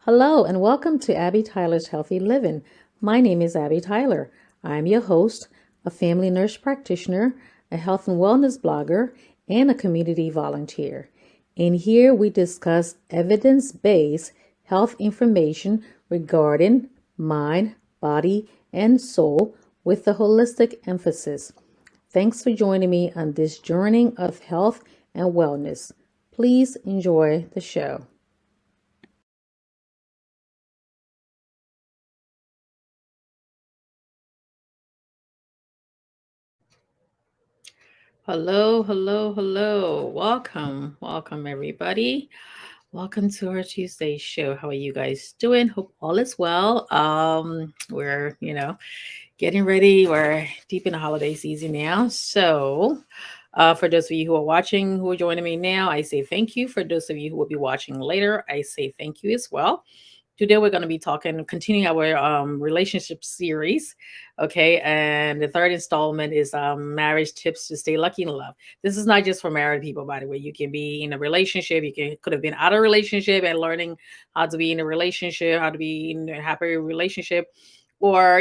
Hello, and welcome to Abby Tyler's Healthy Living. My name is Abby Tyler. I'm your host, a family nurse practitioner, a health and wellness blogger, and a community volunteer. In here, we discuss evidence based health information regarding mind, body, and soul with a holistic emphasis. Thanks for joining me on this journey of health and wellness. Please enjoy the show. Hello, hello, hello. Welcome, everybody. Welcome to our Tuesday show. How are you guys doing? Hope all is well. We're, getting ready. We're deep in the holiday season now. For those of you who are watching, who are joining me now, I say thank you. For those of you who will be watching later, I say thank you as well. Today we're going to be continuing our relationship series. Okay, and the third installment is marriage tips to stay lucky in love. This is not just for married people, by the way. You can be in a relationship. Could have been out of a relationship and learning how to be in a relationship, how to be in a happy relationship, or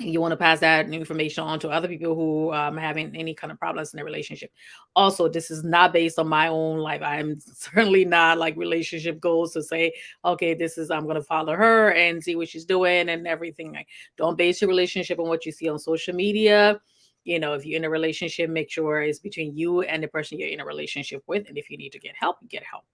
you want to pass that information on to other people who having any kind of problems in their relationship. Also, this is not based on my own life. I'm certainly not like relationship goals to say, okay, this is I'm going to follow her and see what she's doing and everything. Like, don't base your relationship on what you see on social media. If you're in a relationship, make sure it's between you and the person you're in a relationship with. And if you need to get help, get help.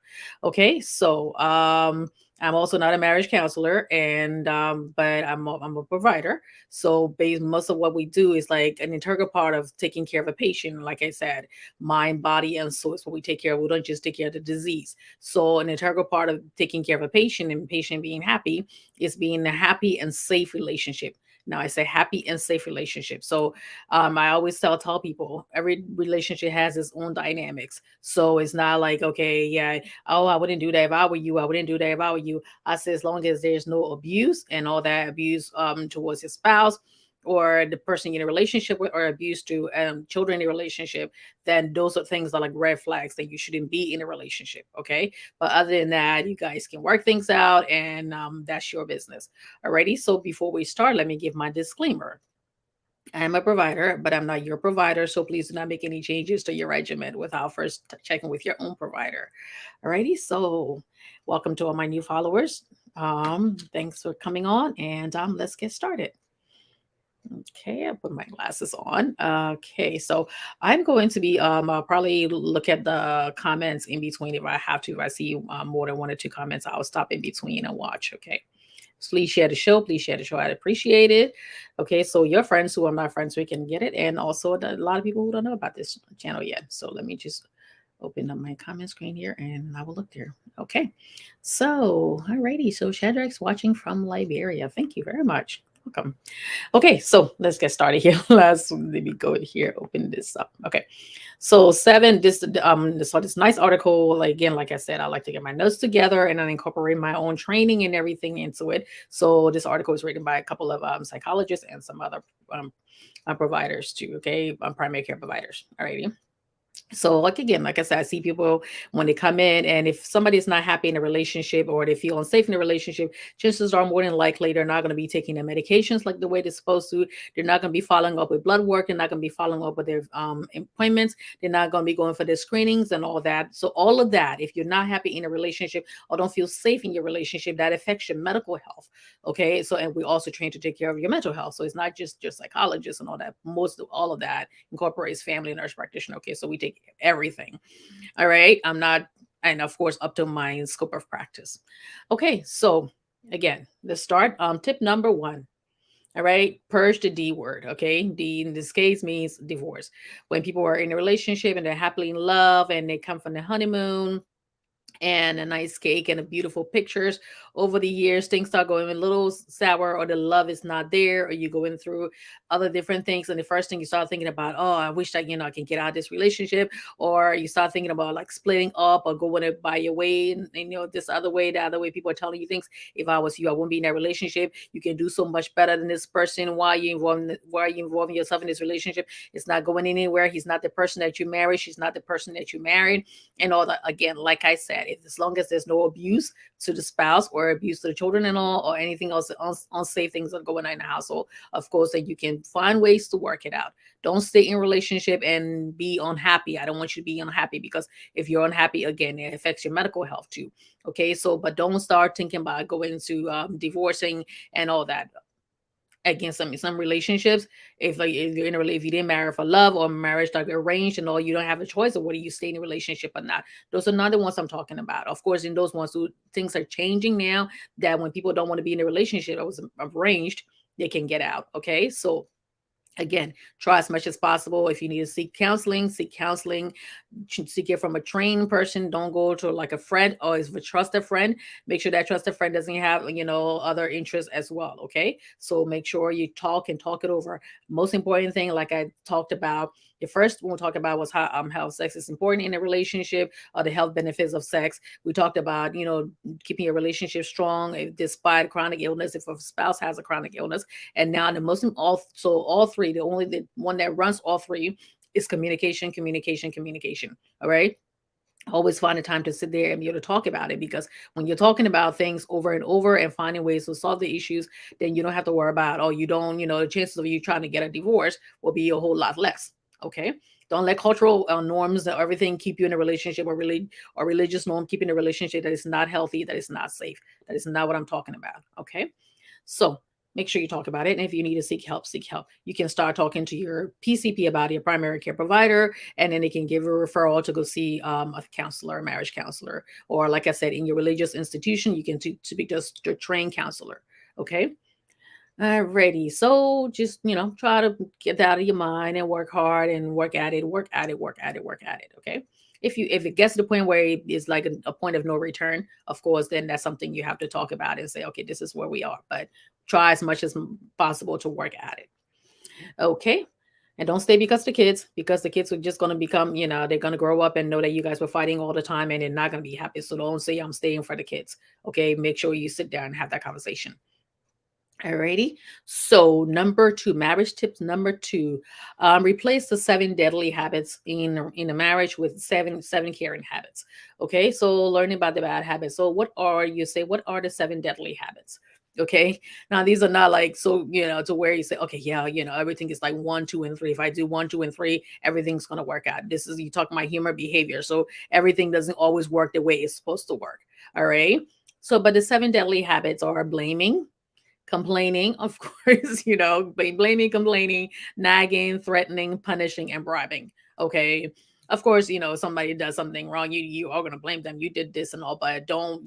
Okay, so I'm also not a marriage counselor, and but I'm a provider. So most of what we do is like an integral part of taking care of a patient. Like I said, mind, body, and soul is what we take care of. We don't just take care of the disease. So an integral part of taking care of a patient and patient being happy is being a happy and safe relationship. Now I say happy and safe relationship. So I always tell people every relationship has its own dynamics. So it's not like, okay, yeah, oh, I wouldn't do that if I were you. I wouldn't do that if I were you. I say as long as there's no abuse and all that abuse towards his spouse or the person you're in a relationship with, or abuse to children in a relationship, then those are things that are like red flags that you shouldn't be in a relationship. Okay. But other than that, you guys can work things out, and that's your business. Alrighty. So before we start, let me give my disclaimer. I'm a provider, but I'm not your provider. So please do not make any changes to your regimen without first checking with your own provider. Alrighty. So welcome to all my new followers. Thanks for coming on, and let's get started. Okay, I put my glasses on. Okay, so I'm going to be I'll probably look at the comments in between if I have to. If I see more than one or two comments, I'll stop in between and watch. Okay. Please share the show. Please share the show. I'd appreciate it. Okay, so your friends who are not friends, we can get it. And also a lot of people who don't know about this channel yet. So let me just open up my comment screen here and I will look there. Okay. So, alrighty. So Shadrach's watching from Liberia. Thank you very much. Welcome. Okay, so let's get started here. Let me go here, open this up. Okay. So this nice article, like, again, like I said, I like to get my notes together and then incorporate my own training and everything into it. So this article is written by a couple of psychologists and some other providers too. Okay, primary care providers. Alrighty. So, like, again, like I said, I see people when they come in, and if somebody's not happy in a relationship or they feel unsafe in a relationship, chances are more than likely they're not going to be taking their medications like the way they're supposed to. They're not going to be following up with blood work. They're not going to be following up with their appointments. They're not going to be going for their screenings and all that. So all of that, if you're not happy in a relationship or don't feel safe in your relationship, that affects your medical health. Okay, so, and we also train to take care of your mental health. So it's not just your psychologist and all that. Most of all of that incorporates family nurse practitioner. Okay, so we take everything. All right. I'm not, and of course, up to my scope of practice. Okay. So again, let's start. Tip number one. All right. Purge the D word. Okay. D in this case means divorce. When people are in a relationship and they're happily in love and they come from the honeymoon and a nice cake and a beautiful pictures, over the years things start going a little sour, or the love is not there, or you going through other different things, and the first thing you start thinking about, oh, I wish that I can get out of this relationship, or you start thinking about like splitting up or going it by your way, and this other way, the other way. People are telling you things. If I was you, I wouldn't be in that relationship. You can do so much better than this person. Why are you involving yourself in this relationship? It's not going anywhere. He's not the person that you married. She's not the person that you married. And all that. Again, like I said, that. If as long as there's no abuse to the spouse or abuse to the children and all, or anything else, unsafe things that are going on in the household, of course, then you can find ways to work it out. Don't stay in a relationship and be unhappy. I don't want you to be unhappy, because if you're unhappy, again, it affects your medical health too. Okay, so but don't start thinking about going into divorcing and all that. Again, some relationships, if you're in a if you didn't marry for love, or marriage like arranged and all, you don't have a choice of whether you stay in a relationship or not. Those are not the ones I'm talking about. Of course, in those ones who things are changing now, that when people don't want to be in a relationship that was arranged, they can get out. Okay, so again, try as much as possible. If you need to seek counseling, seek counseling. Seek it from a trained person. Don't go to like a friend, or if a trusted friend, make sure that trusted friend doesn't have, other interests as well. Okay, so make sure you talk and talk it over. Most important thing, like I talked about, the first one we talked about was how sex is important in a relationship, or the health benefits of sex. We talked about, keeping a relationship strong despite chronic illness, if a spouse has a chronic illness. And now the most, all three, the one that runs all three is communication, communication, communication. All right. Always find a time to sit there and be able to talk about it, because when you're talking about things over and over and finding ways to solve the issues, then you don't have to worry about, oh, you don't, the chances of you trying to get a divorce will be a whole lot less. Okay. Don't let cultural norms or everything keep you in a relationship, or really, or religious norm keeping a relationship that is not healthy, that is not safe. That is not what I'm talking about. Okay. So make sure you talk about it. And if you need to seek help, seek help. You can start talking to your PCP about it, your primary care provider, and then they can give a referral to go see a counselor, a marriage counselor, or like I said, in your religious institution, you can speak to a trained counselor. Okay. Alrighty. So just, try to get that out of your mind and work hard and work at it, work at it, work at it, work at it. Okay. If it gets to the point where it is like a point of no return, of course, then that's something you have to talk about and say, okay, this is where we are. But try as much as possible to work at it. Okay. And don't stay because the kids are just going to become, they're going to grow up and know that you guys were fighting all the time, and they're not going to be happy. So don't say I'm staying for the kids. Okay. Make sure you sit down and have that conversation. Alrighty. So number two, marriage tips number two, replace the seven deadly habits in a marriage with seven caring habits. Okay. So learning about the bad habits. So what are the seven deadly habits? Okay. Now these are not like, so, to where you say, okay, yeah, everything is like one, two, and three. If I do one, two, and three, everything's going to work out. This is, you talk about human behavior. So everything doesn't always work the way it's supposed to work. All right. So, but the seven deadly habits are blaming, complaining, of course, blaming, complaining, nagging, threatening, punishing, and bribing. Okay. Of course, somebody does something wrong, you are going to blame them. You did this and all, but don't,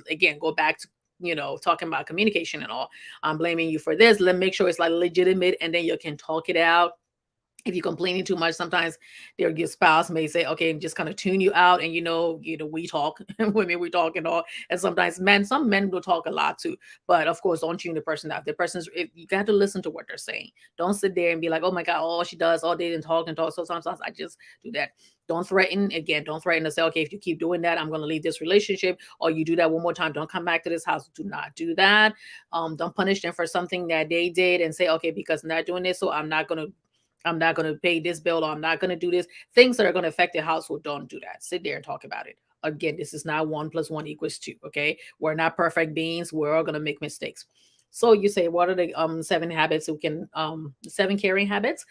again, go back to, talking about communication and all. I'm blaming you for this. Let make sure it's like legitimate, and then you can talk it out. If you're complaining too much, sometimes your spouse may say, okay, just kind of tune you out. And we talk, women, we talk and all. And sometimes some men will talk a lot too. But of course, don't tune the person out. If you got to listen to what they're saying. Don't sit there and be like, oh my God, all she does all day and talk and talk. So sometimes I just do that. Don't threaten. Again, don't threaten to say, okay, if you keep doing that, I'm going to leave this relationship. Or you do that one more time, don't come back to this house. Do not do that. Don't punish them for something that they did and say, okay, because I'm not doing this, so I'm not going to pay this bill, or I'm not going to do this. Things that are going to affect the household, don't do that. Sit there and talk about it. Again, this is not 1 + 1 = 2. Okay. We're not perfect beings. We're all going to make mistakes. So you say, what are the seven habits we can, seven caring habits?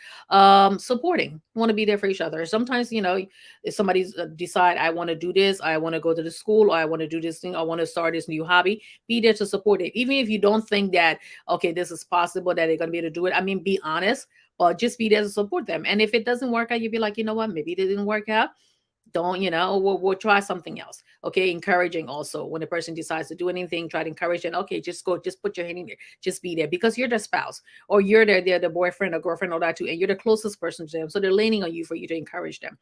Supporting, want to be there for each other. Sometimes, if somebody's decide, I want to do this, I want to go to the school, or I want to do this thing, I want to start this new hobby, be there to support it. Even if you don't think that, okay, this is possible, that they're going to be able to do it. I mean, be honest, but just be there to support them. And if it doesn't work out, you'll be like, you know what, maybe it didn't work out. Don't, we'll try something else. Okay. Encouraging also, when a person decides to do anything, try to encourage them. Okay, just go, just put your hand in there, just be there, because you're the spouse, or you're they're the boyfriend or girlfriend, all that too, and you're the closest person to them. So they're leaning on you for you to encourage them.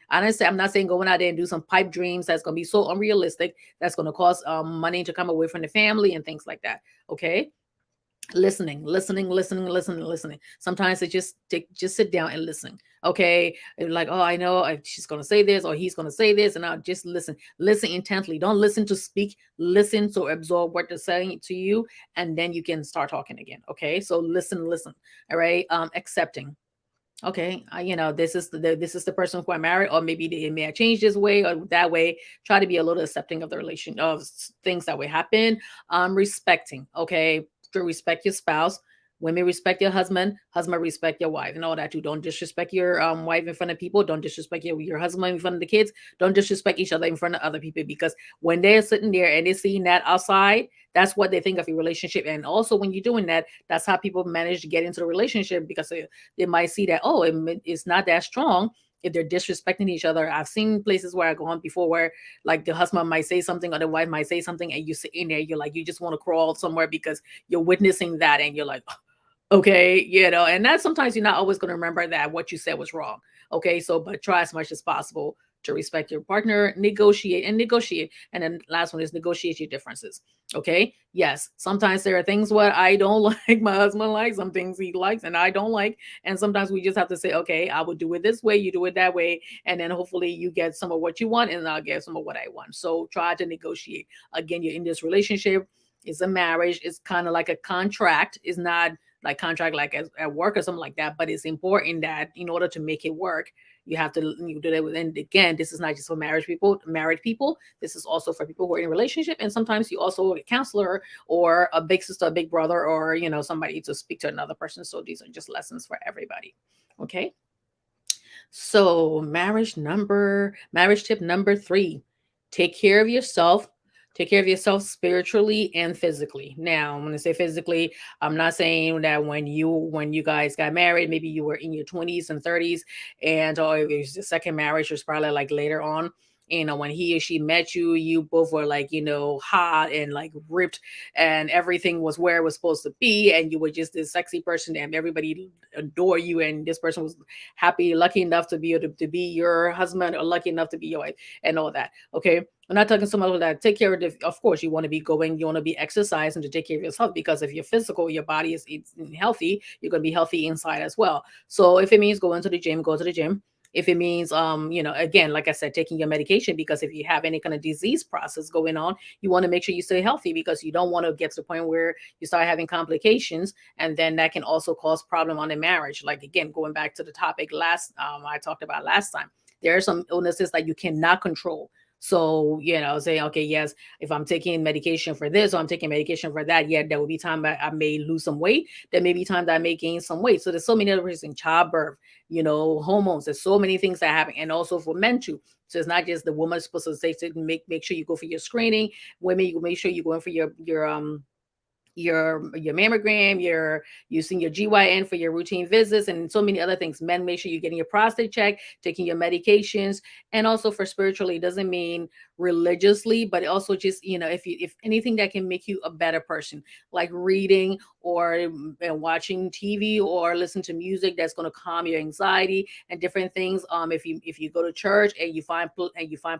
Honestly, I'm not saying going out there and do some pipe dreams that's going to be so unrealistic, that's going to cost money to come away from the family and things like that. Okay. Listening. Sometimes it just sit down and listen. Okay. And like, oh, I know she's going to say this, or he's going to say this, and I'll just listen intently. Don't listen to speak, listen to absorb what they're saying to you, and then you can start talking again. Okay. So listen. All right. Accepting. Okay, this is the person who I married, or maybe they may have changed this way or that way. Try to be a little accepting of the relation of things that will happen. Respecting, okay, to respect your spouse. Women respect your husband, husband respect your wife, and all that too. Don't disrespect your wife in front of people. Don't disrespect your husband in front of the kids. Don't disrespect each other in front of other people, because when they're sitting there and they're seeing that outside, that's what they think of your relationship. And also, when you're doing that, that's how people manage to get into the relationship, because they might see that, oh, it's not that strong if they're disrespecting each other. I've seen places where I've gone before where like the husband might say something or the wife might say something, and you sit in there, you're like, you just want to crawl somewhere because you're witnessing that, and you're like, okay, and that sometimes you're not always going to remember that what you said was wrong. Okay, so but try as much as possible to respect your partner, negotiate. And then last one is negotiate your differences. Okay, yes, sometimes there are things what I don't like, my husband likes, some things he likes and I don't like. And sometimes we just have to say, okay, I will do it this way, you do it that way. And then hopefully you get some of what you want and I'll get some of what I want. So try to negotiate. Again, you're in this relationship. It's a marriage. It's kind of like a contract. It's not like contract like at work or something like that, but it's important that in order to make it work, you do that with. And again, this is not just for married people. This is also for people who are in a relationship, and sometimes you also a counselor or a big sister, a big brother, or somebody to speak to another person. So these are just lessons for everybody. Okay, so marriage tip number 3: take care of yourself. Take care of yourself spiritually and physically. Now, when I say physically, I'm not saying that when you guys got married, maybe you were in your 20s and 30s, and or if it was the second marriage, was probably like later on. When he or she met you, you both were like, hot and like ripped, and everything was where it was supposed to be, and you were just this sexy person, and everybody adore you, and this person was happy, lucky enough to be able to be your husband, or lucky enough to be your wife, and all that. Okay. I'm not talking so much about that. Take care of of course, you want to be going, you want to be exercising to take care of yourself, because if you're physical, your body is it's healthy, you're going to be healthy inside as well. So if it means going to the gym, go to the gym. If it means again, like I said, taking your medication, because if you have any kind of disease process going on, you want to make sure you stay healthy, because you don't want to get to the point where you start having complications, and then that can also cause problem on the marriage. Like, again, going back to the topic I talked about last time, there are some illnesses that you cannot control. So, saying, okay, yes, if I'm taking medication for this or I'm taking medication for that, yeah, there will be time I may lose some weight. There may be times I may gain some weight. So there's so many other reasons: childbirth, hormones. There's so many things that happen, and also for men too. So it's not just the woman's supposed to say to make sure you go for your screening. Women, you make sure you go in for your mammogram, your using your GYN for your routine visits, and so many other things. Men, make sure you're getting your prostate check, taking your medications, and also for spiritually. It doesn't mean religiously, but also just if anything that can make you a better person, like reading or watching TV or listen to music that's going to calm your anxiety and different things. If you go to church and you find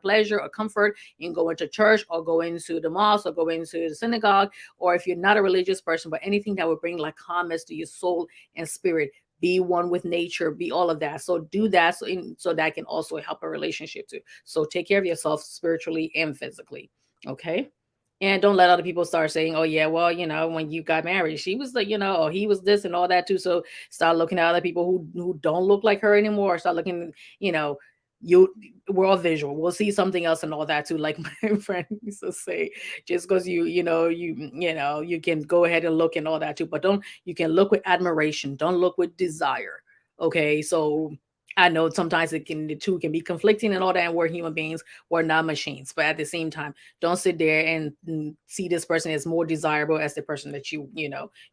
pleasure or comfort in going to church or going to the mosque or going to the synagogue, or if you're not a religious person, but anything that would bring like calmness to your soul and spirit, be one with nature, be all of that. So do that, so that can also help a relationship too. So take care of yourself spiritually and physically. Okay. And don't let other people start saying, oh yeah, well, when you got married, she was like, or he was this and all that too. So start looking at other people who don't look like her anymore. Start looking, you know, you we're all visual. We'll see something else and all that too. Like my friend used to say, just because you can go ahead and look and all that too, but don't you can look with admiration. Don't look with desire. Okay. So I know sometimes the two can be conflicting and all that, and we're human beings, we're not machines. But at the same time, don't sit there and see this person as more desirable as the person that you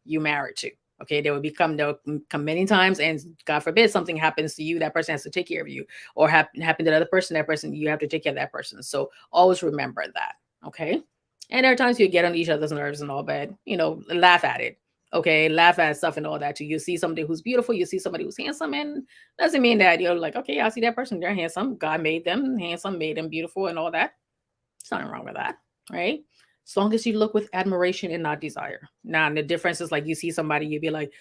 married to. Okay, there will come many times, and God forbid something happens to you, that person has to take care of you, or happen to the other person, that person you have to take care of that person. So always remember that. Okay, and there are times you get on each other's nerves and all, but laugh at it. Okay, laugh at stuff and all that too. You see somebody who's beautiful, you see somebody who's handsome, and doesn't mean that you're like, okay, I see that person, they're handsome. God made them handsome, made them beautiful, and all that. There's nothing wrong with that, right? As long as you look with admiration and not desire. Now, the difference is like you see somebody, you'd be like,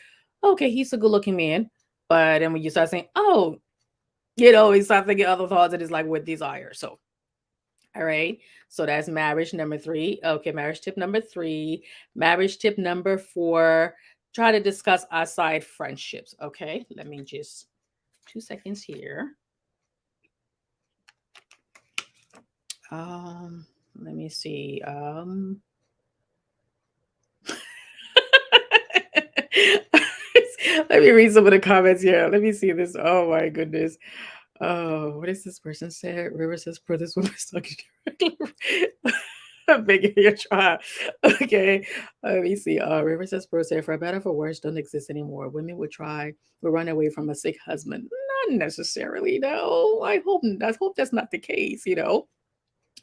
okay, he's a good looking man. But then when you start saying, oh, you start thinking other thoughts, it is like with desire. So, all right. So that's marriage number 3. Okay, marriage tip number 3. Marriage tip number 4: try to discuss outside friendships. Okay, let me just 2 seconds here. Um, Let me see. Let me read some of the comments here. Let me see this. Oh my goodness. Oh, what does this person say? River says, "Bro, this woman's talking directly." I'm begging your try. Okay. Let me see. River says, "Bro, say, for better for worse, don't exist anymore. Women would run away from a sick husband. Not necessarily. No. I hope that's not the case, you know.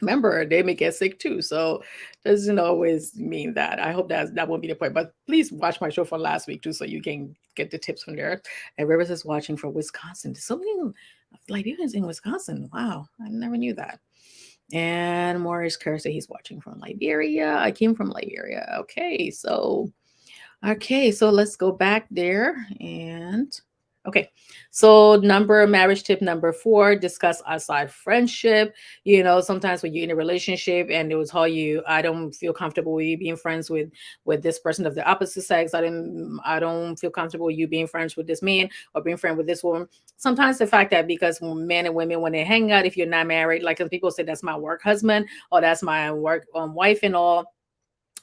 Remember, they may get sick too, so doesn't always mean that. I hope that won't be the point. But please watch my show from last week too, so you can get the tips from there. And Rivers is watching from Wisconsin. There's so many Liberians in Wisconsin. Wow, I never knew that. And Maurice Kerr said he's watching from Liberia. I came from Liberia. Okay, so let's go back there and okay. So marriage tip number 4, discuss outside friendship. You know, sometimes when you're in a relationship and they will tell you, I don't feel comfortable with you being friends with this person of the opposite sex. I don't feel comfortable with you being friends with this man or being friend with this woman. Sometimes the fact that because men and women when they hang out, if you're not married, like some people say that's my work husband or that's my work wife and all,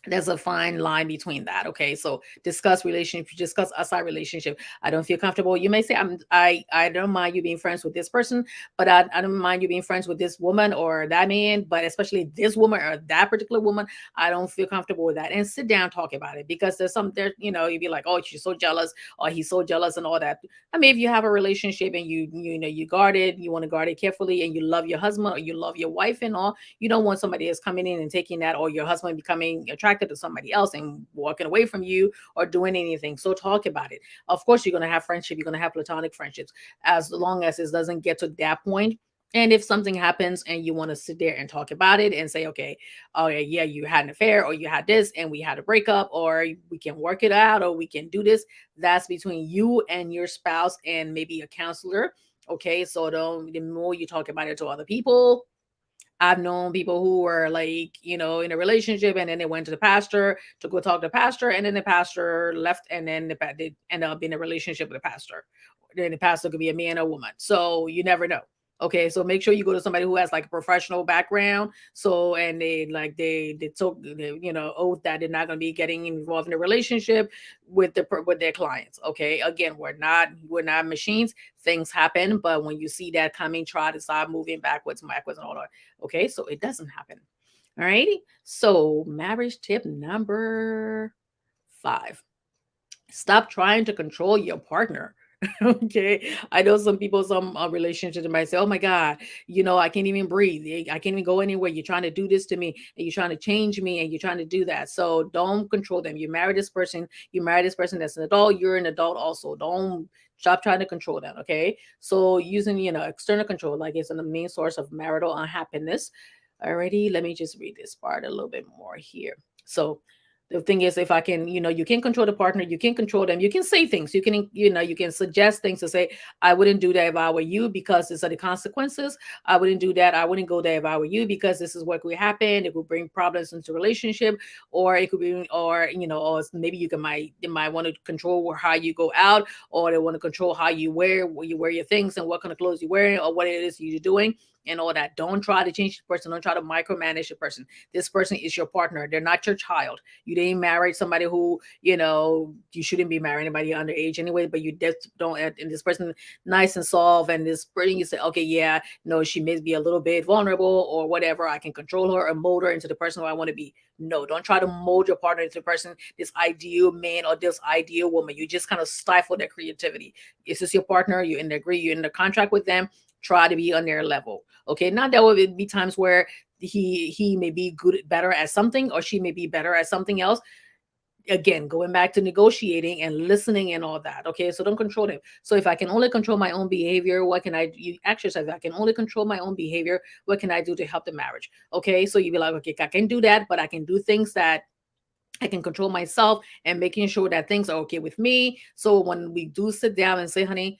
there's a fine line between that. Okay, so discuss outside relationship. I don't feel comfortable. You may say I don't mind you being friends with this person, but I don't mind you being friends with this woman or that man, but especially this woman or that particular woman, I don't feel comfortable with that. And sit down, talk about it, because you'd be like, oh, she's so jealous or he's so jealous and all that. I mean, if you have a relationship and you guard it, you want to guard it carefully, and you love your husband or you love your wife and all, you don't want somebody else coming in and taking that, or your husband becoming attracted to somebody else and walking away from you or doing anything. So talk about it. Of course, you're going to have friendship, you're going to have platonic friendships, as long as it doesn't get to that point. And if something happens and you want to sit there and talk about it and say, okay, oh yeah, you had an affair or you had this and we had a breakup, or we can work it out, or we can do this, that's between you and your spouse and maybe a counselor. Okay, so don't the more you talk about it to other people. I've known people who were like, in a relationship, and then they went to the pastor to go talk to the pastor, and then the pastor left, and then they end up in a relationship with the pastor. Then the pastor could be a man or woman. So you never know. Okay, so make sure you go to somebody who has like a professional background. So and they took oath that they're not going to be getting involved in a relationship with their clients. Okay, again, we're not machines. Things happen, but when you see that coming, try to stop moving backwards and all that. Okay, so it doesn't happen. All righty. So marriage tip number 5: stop trying to control your partner. Okay, I know some people, some relationships might say, oh my god, I can't even breathe, I can't even go anywhere, you're trying to do this to me, and you're trying to change me, and you're trying to do that. So don't control them. You marry this person that's an adult, you're an adult also. Don't stop trying to control them. Okay, so using external control like it's the main source of marital unhappiness. Alrighty, let me just read this part a little bit more here. So the thing is, if I can, you can control the partner, you can control them, you can say things, you can suggest things to say, I wouldn't do that if I were you because these are the consequences. I wouldn't do that. I wouldn't go there if I were you because this is what could happen. It would bring problems into relationship, or it could be, or maybe they might want to control how you go out, or they want to control how you wear, where you wear your things and what kind of clothes you're wearing or what it is you're doing and all that. Don't try to change the person. Don't try to micromanage the person. This person is your partner. They're not your child. You didn't marry somebody who, you shouldn't be marrying anybody underage anyway, but you just don't, and this person nice and soft, and this person, you say, okay, yeah, no, she may be a little bit vulnerable or whatever. I can control her and mold her into the person who I want to be. No, don't try to mold your partner into the person, this ideal man or this ideal woman. You just kind of stifle their creativity. Is this your partner? You're in the contract with them. Try to be on their level. Okay. Not that would be times where he may be better at something, or she may be better at something else. Again, going back to negotiating and listening and all that. Okay, so don't control them. So if I can only control my own behavior, what can I do? You exercise. If I can only control my own behavior, what can I do to help the marriage? Okay, so you'd be like, okay, I can do that, but I can do things that I can control myself, and making sure that things are okay with me. So when we do sit down and say, honey,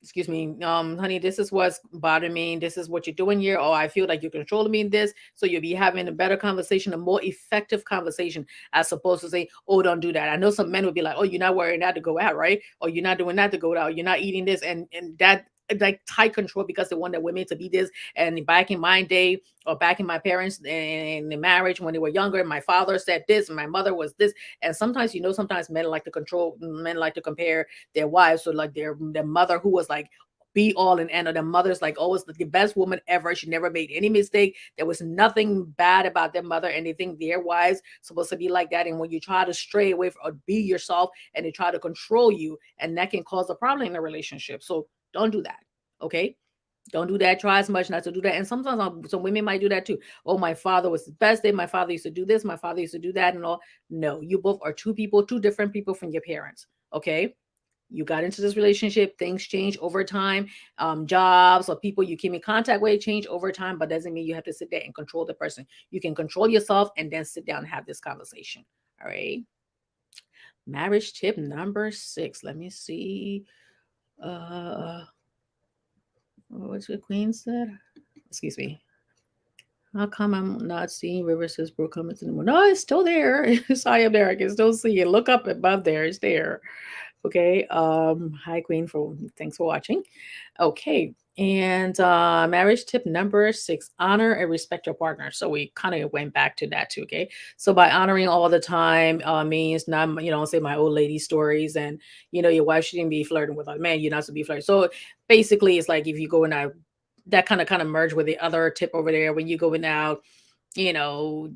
excuse me, honey, this is what's bothering me. This is what you're doing here. Oh, I feel like you're controlling me in this. So you'll be having a better conversation, a more effective conversation, as opposed to say, oh, don't do that. I know some men would be like, oh, you're not wearing that to go out, right? Or you're not doing that to go out. You're not eating this. And that like tight control because they want their women to be this. And back in my day, or back in my parents in the marriage when they were younger, my father said this, and my mother was this. And sometimes, sometimes men like to control, men like to compare their wives. So like their mother who was like be all and end of the mother's like always the best woman ever. She never made any mistake. There was nothing bad about their mother, and they think their wives supposed to be like that. And when you try to stray away from, or be yourself, and they try to control you, and that can cause a problem in a relationship. So don't do that. Okay. Don't do that. Try as much not to do that. And sometimes some women might do that too. Oh, my father was the best day. My father used to do this. My father used to do that, and all. No, you both are two people, two different people from your parents. Okay. You got into this relationship, things change over time. Jobs or people you came in contact with change over time, but doesn't mean you have to sit there and control the person. You can control yourself and then sit down and have this conversation. All right. Marriage tip number 6. Let me see. Uh, what's the queen said? Excuse me. How come I'm not seeing River's Brook comments anymore? No, it's still there. It's I am there. I can still see it. Look up above there. It's there. Okay. Hi Queen for thanks for watching. Okay. And marriage tip number 6, honor and respect your partner. So we kind of went back to that too. Okay. So by honoring all the time means not, say my old lady stories, and your wife shouldn't be flirting with a man. You're not supposed to be flirting. So basically it's like if you go in that kind of merge with the other tip over there when you go in out, you know,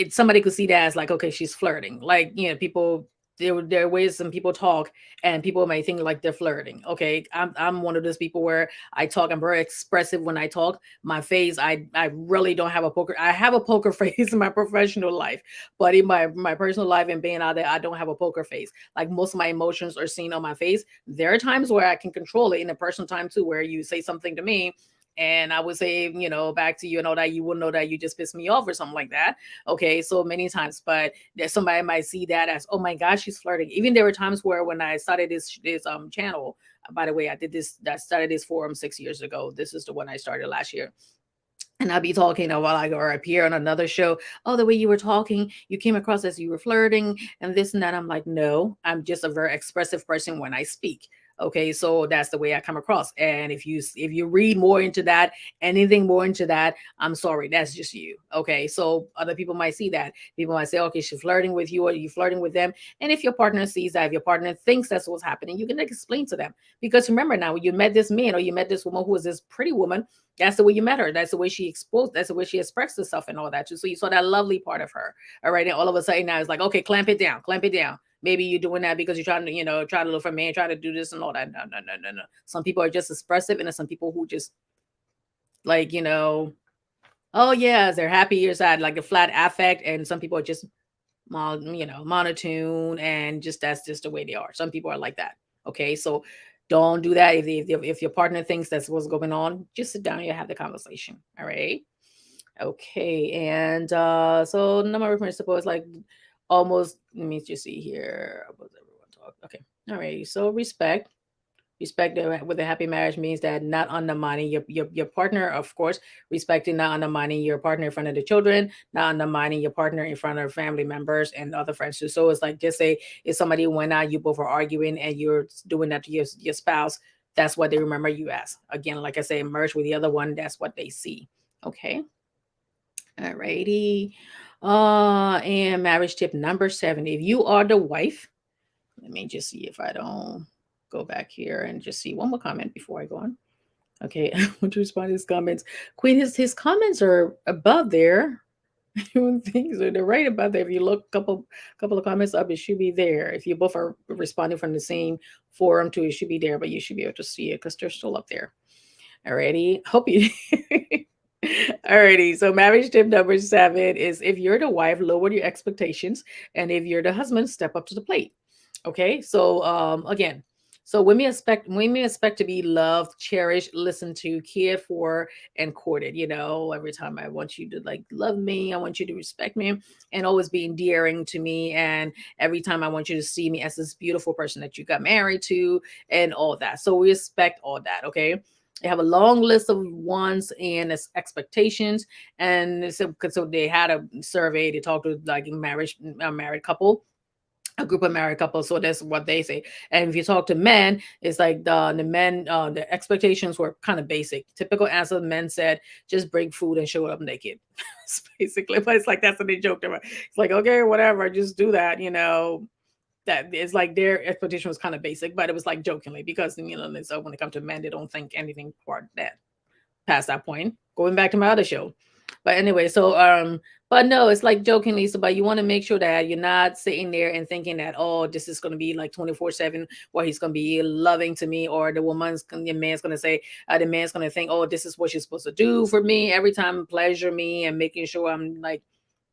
somebody could see that as like, okay, she's flirting. Like, people there are ways some people talk and people might think like they're flirting. Okay. I'm one of those people where I'm very expressive when I talk. My face, I really don't have a poker. I have a poker face in my professional life, but in my personal life and being out there, I don't have a poker face. Like most of my emotions are seen on my face. There are times where I can control it in a personal time too, where you say something to me and I would say, back to you and all that, you wouldn't know that you just pissed me off or something like that. Okay, so many times, but there's somebody might see that as, oh my gosh, she's flirting. Even there were times where when I started this channel, by the way, I started this forum 6 years ago. This is the one I started last year. And I'll be talking while I go or appear on another show. Oh, the way you were talking, you came across as you were flirting and this and that. I'm like, no, I'm just a very expressive person when I speak. Okay, so that's the way I come across. And if you read more into that, anything more into that, I'm sorry, that's just you. Okay, so other people might see that. People might say, okay, she's flirting with you, or you flirting with them. And if your partner sees that, if your partner thinks that's what's happening, you can explain to them. Because remember now, when you met this man or you met this woman who was this pretty woman, that's the way you met her. That's the way she exposed. That's the way she expressed herself and all that too. So you saw that lovely part of her. All right. And all of a sudden now it's like, okay, clamp it down, clamp it down. Maybe you're doing that because you're trying to, try to look for a man, try to do this and all that. No, no, no, no, no. Some people are just expressive, and there's some people who just like, oh yes, they're happy or sad, like a flat affect, and some people are just monotone, and just that's just the way they are. Some people are like that. Okay, so don't do that. If your partner thinks that's what's going on, just sit down and have the conversation. All right. Okay, and so number of principles like almost. Let me just see here. What does everyone talk? Okay, all right. So respect. Respect with a happy marriage means that not undermining your partner, of course, respecting, not undermining your partner in front of the children, not undermining your partner in front of family members and other friends too. So it's like, just say if somebody went out, you both are arguing and you're doing that to your spouse, that's what they remember you as. Again, like I say, merge with the other one, that's what they see. Okay. All righty. And marriage tip number 7. If you are the wife, let me just see if I don't go back here and just see one more comment before I go on. Okay, I want to respond to his comments. Queen, his comments are above there. Things are they're right above there. If you look couple of comments up, it should be there. If you both are responding from the same forum too, it should be there, but you should be able to see it because they're still up there. Alrighty. Hope you Alrighty. So marriage tip number 7 is if you're the wife, lower your expectations. And if you're the husband, step up to the plate. Okay, so again, So women expect to be loved, cherished, listened to, cared for, and courted. Every time I want you to like love me, I want you to respect me, and always be endearing to me. And every time I want you to see me as this beautiful person that you got married to, and all that. So we expect all that. Okay. They have a long list of wants and expectations, and so they had a survey. They talked to like a married couple, a group of married couples. So that's what they say. And if you talk to men, it's like the men, the expectations were kind of basic. Typical answer: men said, just bring food and show up naked. It's basically, but it's like that's what they joked about. It's like, okay, whatever, just do that. That is like their expectation was kind of basic, but it was like jokingly because so when it comes to men, they don't think anything part that past that point. Going back to my other show. But anyway, but no, it's like jokingly, so but you want to make sure that you're not sitting there and thinking that, oh, this is gonna be like 24/7 where he's gonna be loving to me, or the man's gonna say, the man's gonna think, oh, this is what she's supposed to do for me every time, pleasure me and making sure I'm like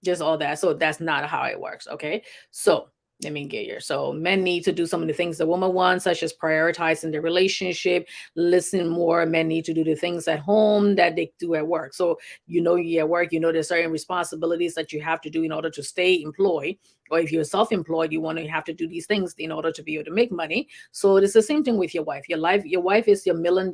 just all that. So that's not how it works. Okay. So let me get here. So men need to do some of the things the woman wants, such as prioritizing their relationship, listen more. Men need to do the things at home that they do at work. So you're at work, there's certain responsibilities that you have to do in order to stay employed. Or if you're self-employed, you want to have to do these things in order to be able to make money. So it's the same thing with your wife. Your wife is your $1 million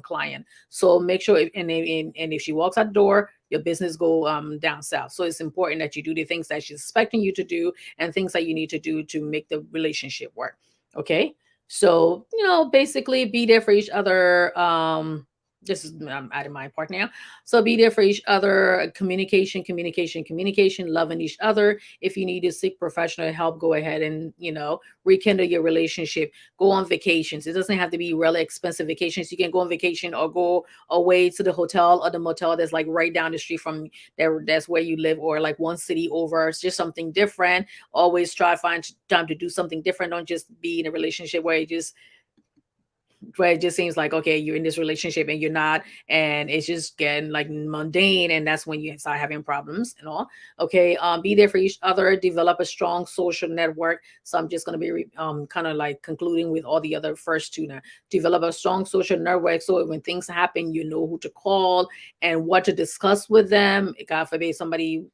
client. So make sure, and if she walks out the door, your business go down south. So it's important that you do the things that she's expecting you to do, and things that you need to do to make the relationship work. Okay. So, basically be there for each other. This is I'm adding my part now. So be there for each other. Communication, communication, communication. Loving each other. If you need to seek professional help, go ahead and rekindle your relationship. Go on vacations. It doesn't have to be really expensive vacations. You can go on vacation or go away to the hotel or the motel that's like right down the street from there. That's where you live, or like one city over. It's just something different. Always try to find time to do something different. Don't just be in a relationship where it just seems like, okay, you're in this relationship and you're not, and it's just getting like mundane, and that's when you start having problems and all. Okay. Be there for each other, develop a strong social network. So I'm just going to be kind of like concluding with all the other first two now. Develop a strong social network, so when things happen, you know who to call and what to discuss with them. God forbid somebody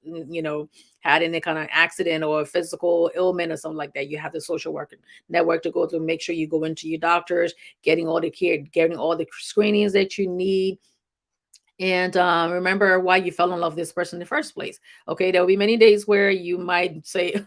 had any kind of accident or physical ailment or something like that, you have the social work network to go to. Make sure you go into your doctors, getting all the care, getting all the screenings that you need, and remember why you fell in love with this person in the first place. Okay, there will be many days where you might say,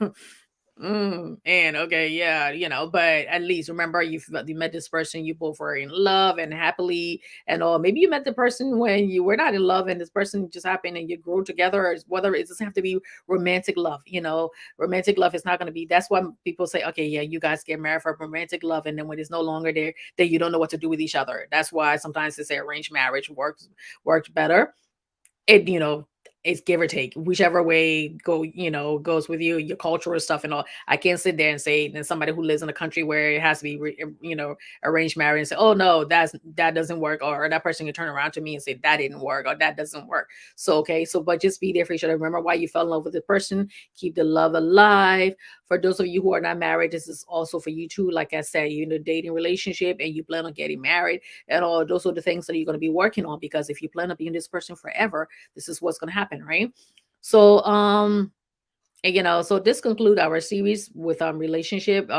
and okay, yeah, but at least remember you met this person, you both were in love and happily and all. Maybe you met the person when you were not in love, and this person just happened and you grew together, or whether it doesn't have to be romantic love. Romantic love is not going to be. That's why people say, okay, yeah, you guys get married for romantic love, and then when it's no longer there, then you don't know what to do with each other. That's why sometimes they say arranged marriage works better. It's give or take, whichever way goes with your cultural stuff and all. I can't sit there and say, then somebody who lives in a country where it has to be arranged marriage, and say, oh no, that doesn't work, or that person can turn around to me and say that didn't work, or that doesn't work. So okay, so but just be there for each other. Remember why you fell in love with the person. Keep the love alive. For those of you who are not married, this is also for you too. Like I said, you're in a dating relationship and you plan on getting married, and all those are the things that you're going to be working on, because if you plan on being this person forever, this is what's going to happen, right? So and, so this conclude our series with our relationship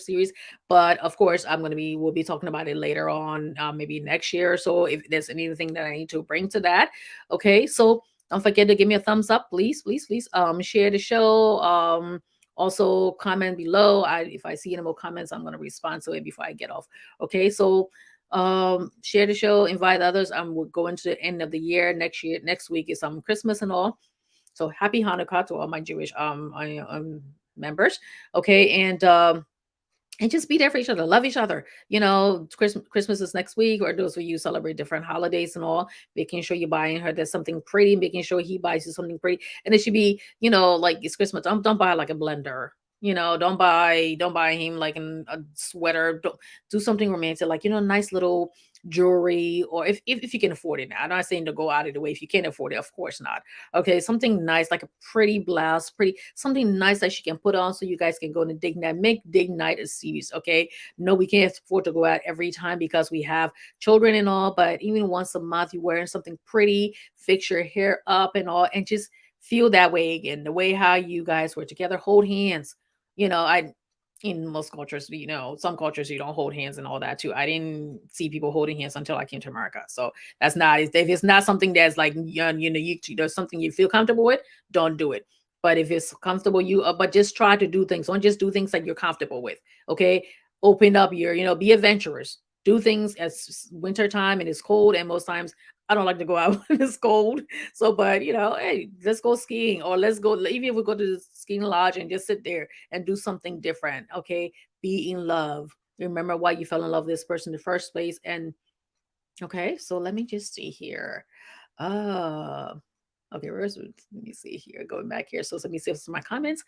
series. But of course, we'll be talking about it later on, maybe next year or so, if there's anything that I need to bring to that. Okay, so don't forget to give me a thumbs up, please, please, please. Share the show. Also comment below. If I see any more comments, I'm going to respond to it before I get off. Okay, so share the show, invite others. We're going to the end of the year. Next week is Christmas and all. So happy Hanukkah to all my Jewish members. Okay, and just be there for each other, love each other. Christmas is next week, or those of you celebrate different holidays and all, making sure you're buying her there's something pretty, making sure he buys you something pretty. And it should be, like it's Christmas. Don't buy like a blender. Don't buy him like a sweater. Don't do something romantic, like nice little jewelry, or if you can afford it. Now, I'm not saying to go out of the way if you can't afford it, of course not. Okay, something nice like a pretty blouse, pretty something nice that she can put on so you guys can go to date night. Make date night a series. Okay, no, we can't afford to go out every time because we have children and all, but even once a month, you're wearing something pretty, fix your hair up and all, and just feel that way again. The way how you guys were together, hold hands. I in most cultures, some cultures you don't hold hands and all that too. I didn't see people holding hands until I came to America. So that's not if it's not something that's like there's something you feel comfortable with, don't do it. But if it's comfortable, but just try to do things. Don't just do things that you're comfortable with. Okay, open up be adventurous. Do things as winter time and it's cold, and most times I don't like to go out when it's cold. So, but hey, let's go skiing or let's go. Even if we go to the skiing lodge and just sit there and do something different. Okay. Be in love. Remember why you fell in love with this person in the first place. And okay, so let me just see here. Uh okay, let me see here. Going back here. So let me see some of my comments.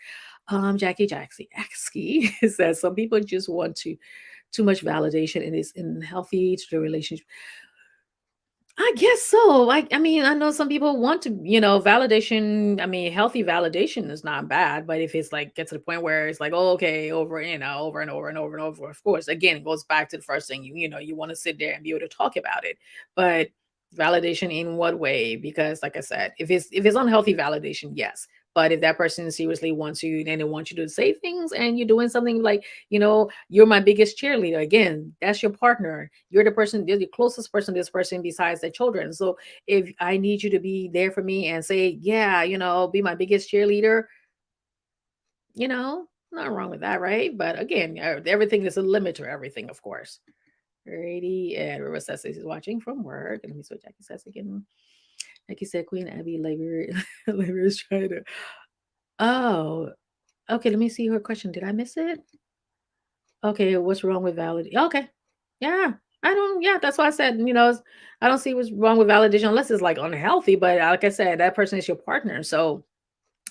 Jackie Jaxie Axie says some people just want too much validation and it's unhealthy to the relationship. I guess so. I mean, I know some people want to, validation. I mean, healthy validation is not bad, but if it's like get to the point where it's like, oh, okay, over, over and over and over and over, of course, again, it goes back to the first thing you want to sit there and be able to talk about it. But validation in what way? Because like I said, if it's unhealthy validation, yes. But if that person seriously wants you and they want you to say things and you're doing something like, you're my biggest cheerleader. Again, that's your partner. You're the person, you're the closest person to this person besides the children. So if I need you to be there for me and say, yeah, be my biggest cheerleader, not wrong with that, right? But again, everything is a limit to everything, of course. Alrighty, and River says he's watching from work. And let me see what Jackie says again. Jackie said Queen Abby labor labor is trying to. Oh, okay. Let me see her question. Did I miss it? Okay, what's wrong with valid? Okay, yeah, I don't. Yeah, that's why I said, I don't see what's wrong with validation unless it's like unhealthy. But like I said, that person is your partner, so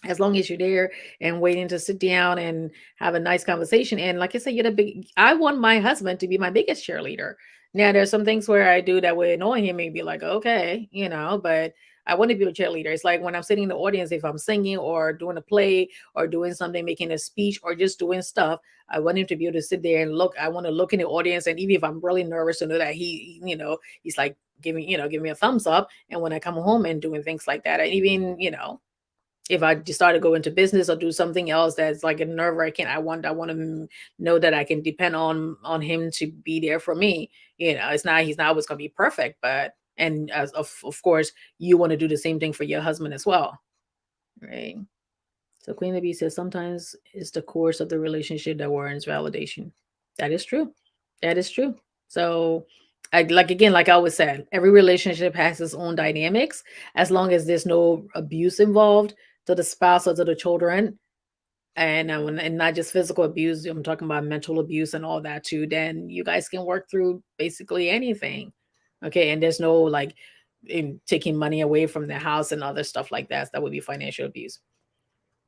as long as you're there and waiting to sit down and have a nice conversation. And like I said, I want my husband to be my biggest cheerleader. Now there's some things where I do that would annoy him and be like, okay, but I want to be a cheerleader. It's like when I'm sitting in the audience, if I'm singing or doing a play or doing something, making a speech or just doing stuff, I want him to be able to sit there and look. I want to look in the audience. And even if I'm really nervous to know that he's like giving me a thumbs up. And when I come home and doing things like that, and even, if I decide to go into business or do something else that's like a nerve wracking, I want to know that I can depend on him to be there for me. He's not always going to be perfect, but and as of course you want to do the same thing for your husband as well, right? So Queen Libby says sometimes it's the course of the relationship that warrants validation. That is true. That is true. So I like again, like I always said, every relationship has its own dynamics. As long as there's no abuse involved to the spouse or to the children, and not just physical abuse, I'm talking about mental abuse and all that too, then you guys can work through basically anything. Okay. And there's no like in taking money away from the house and other stuff like that. That would be financial abuse.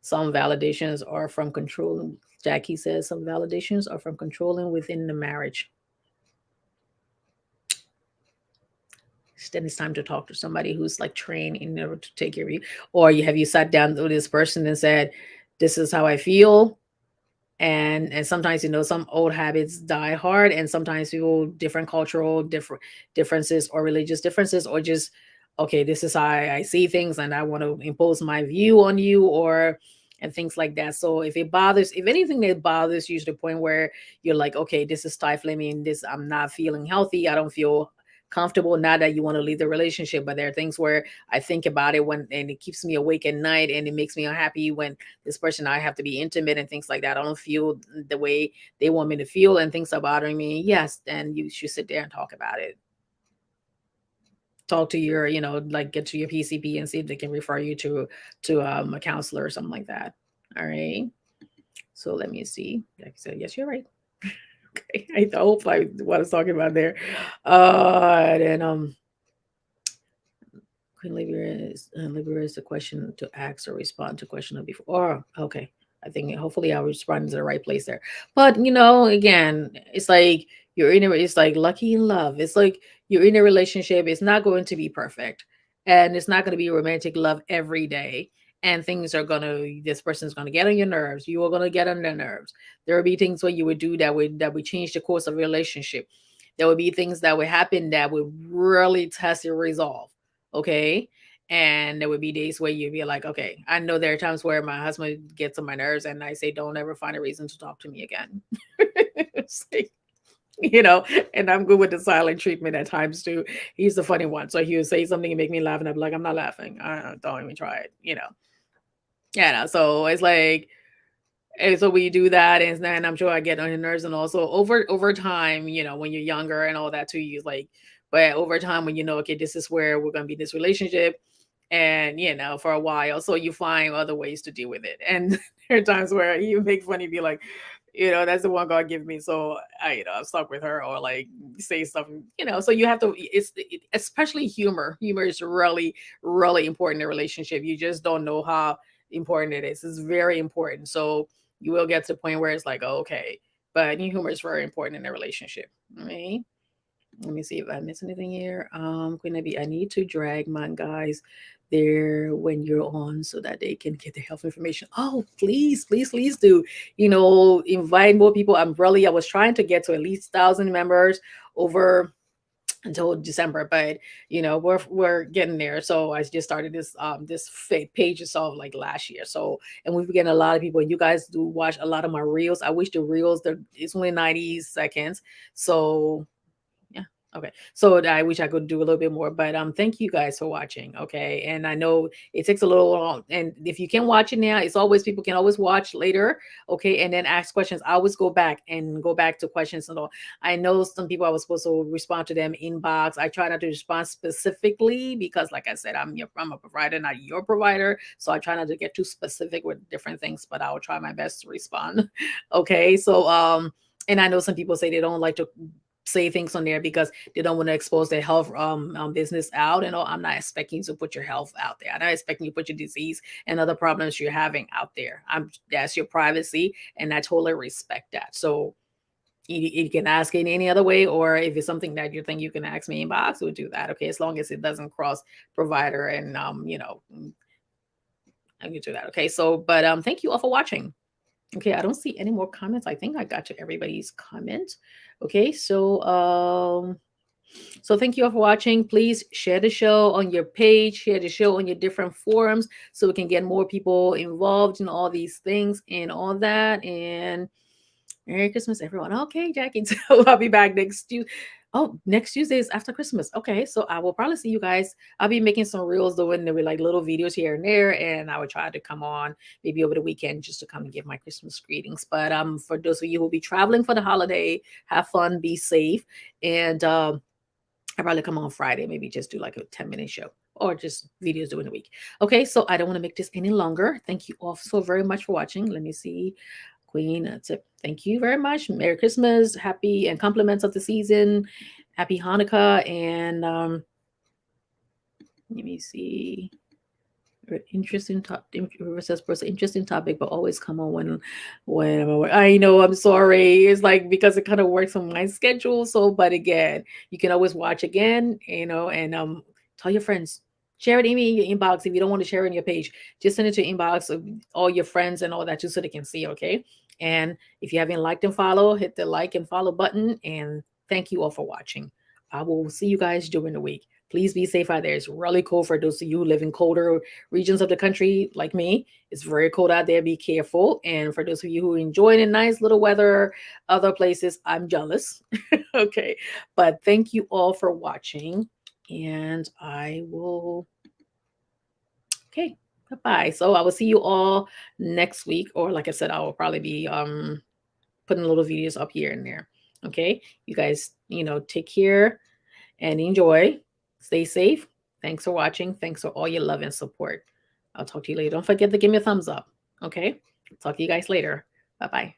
Some validations are from controlling. Jackie says some validations are from controlling within the marriage. Then it's time to talk to somebody who's like trained in order to take care of you. Or have you sat down with this person and said, "This is how I feel." And sometimes some old habits die hard, and sometimes people different cultural differences or religious differences, or just okay, this is how I see things and I want to impose my view on you, or and things like that. So if anything that bothers you to the point where you're like, okay, this is stifling me and this I'm not feeling healthy, I don't feel comfortable, not that you want to leave the relationship, but there are things where I think about it when and it keeps me awake at night and it makes me unhappy when this person I have to be intimate and things like that. I don't feel the way they want me to feel and things are bothering me. Yes, then you should sit there and talk about it. Talk to your, like get to your PCP and see if they can refer you to a counselor or something like that. All right. So let me see. Like I said, yes, you're right. Okay. I hope I what I was talking about there. And Queen Libera is the question to ask or respond to question of before. Oh, okay. I think hopefully I'll respond to the right place there. But again, it's like You're in a it's like lucky in love. It's like you're in a relationship, it's not going to be perfect. And it's not going to be romantic love every day. And things are gonna this person's gonna get on your nerves. You are gonna get on their nerves. There will be things what you would do that would change the course of a relationship. There would be things that would happen that would really test your resolve. Okay. And there would be days where you'd be like, okay, I know there are times where my husband gets on my nerves and I say, don't ever find a reason to talk to me again. It's like, you know, and I'm good with the silent treatment at times too. He's the funny one. So he would say something and make me laugh, and I'd be like, I'm not laughing. Don't even try it, you know. Yeah, no, so it's like, and so we do that, and then I'm sure I get on your nerves, and also over time, you know, when you're younger and all that too, you like, but over time when you know, okay, this is where we're gonna be in this relationship, and you know, for a while, so you find other ways to deal with it. And there are times where you make funny, be like, you know, that's the one God give me, so I'm stuck with her, or like say something, you know. So you have to, especially humor is really really important in a relationship. You just don't know how important it is. It's very important. So you will get to the point where it's like, oh, okay, but humor is very important in a relationship. Right? Let me see if I miss anything here. Queen Abby, I need to drag my guys there when you're on so that they can get the health information. Oh, please, please, please do. Invite more people. I was trying to get to at least 1,000 members over until December, but we're getting there. So I just started this fake page itself like last year. So, and we've been getting a lot of people. You guys do watch a lot of my reels. I wish the reels it's only 90 seconds. So yeah. Okay. So I wish I could do a little bit more, but thank you guys for watching. Okay. And I know it takes a little long. And if you can watch it now, it's always people can always watch later. Okay. And then ask questions. I always go back to questions and all. I know some people I was supposed to respond to them inbox. I try not to respond specifically because like I said, I'm a provider, not your provider. So I try not to get too specific with different things, but I will try my best to respond. Okay. So and I know some people say they don't like to say things on there because they don't want to expose their health business out. And all, I'm not expecting you to put your health out there. I'm not expecting you to put your disease and other problems you're having out there. That's your privacy, and I totally respect that. So you can ask it in any other way, or if it's something that you think you can ask me inbox, we'll do that. Okay, as long as it doesn't cross provider and I can do that. Okay, so but thank you all for watching. Okay, I don't see any more comments. I think I got to everybody's comment. Okay, so thank you all for watching. Please share the show on your page, share the show on your different forums so we can get more people involved in all these things and all that. And Merry Christmas, everyone. Okay, Jackie. So I'll be back next Tuesday. Oh, next Tuesday is after Christmas. Okay, so I will probably see you guys. I'll be making some reels doing there were like little videos here and there, and I will try to come on maybe over the weekend just to come and give my Christmas greetings. But for those of you who will be traveling for the holiday, have fun, be safe, and I probably come on Friday, maybe just do like a 10-minute show or just videos during the week. Okay, so I don't want to make this any longer. Thank you all so very much for watching. Let me see. Queen, that's it. Thank you very much. Merry Christmas, happy and compliments of the season. Happy Hanukkah, and let me see. Interesting topic. Interesting topic, but always come on when I'm away. I know. I'm sorry. It's like because it kind of works on my schedule. So, but again, you can always watch again. And tell your friends. Share it in your inbox if you don't want to share it in your page. Just send it to your inbox of all your friends and all that too, so they can see. Okay. And if you haven't liked and follow, hit the like and follow button. And thank you all for watching. I will see you guys during the week. Please be safe out there. It's really cold for those of you who live in colder regions of the country like me. It's very cold out there. Be careful. And for those of you who enjoy the nice little weather, other places, I'm jealous. Okay. But thank you all for watching. And I will, okay, bye-bye. So I will see you all next week. Or like I said, I will probably be putting little videos up here and there. Okay. You guys, take care and enjoy. Stay safe. Thanks for watching. Thanks for all your love and support. I'll talk to you later. Don't forget to give me a thumbs up. Okay. Talk to you guys later. Bye bye.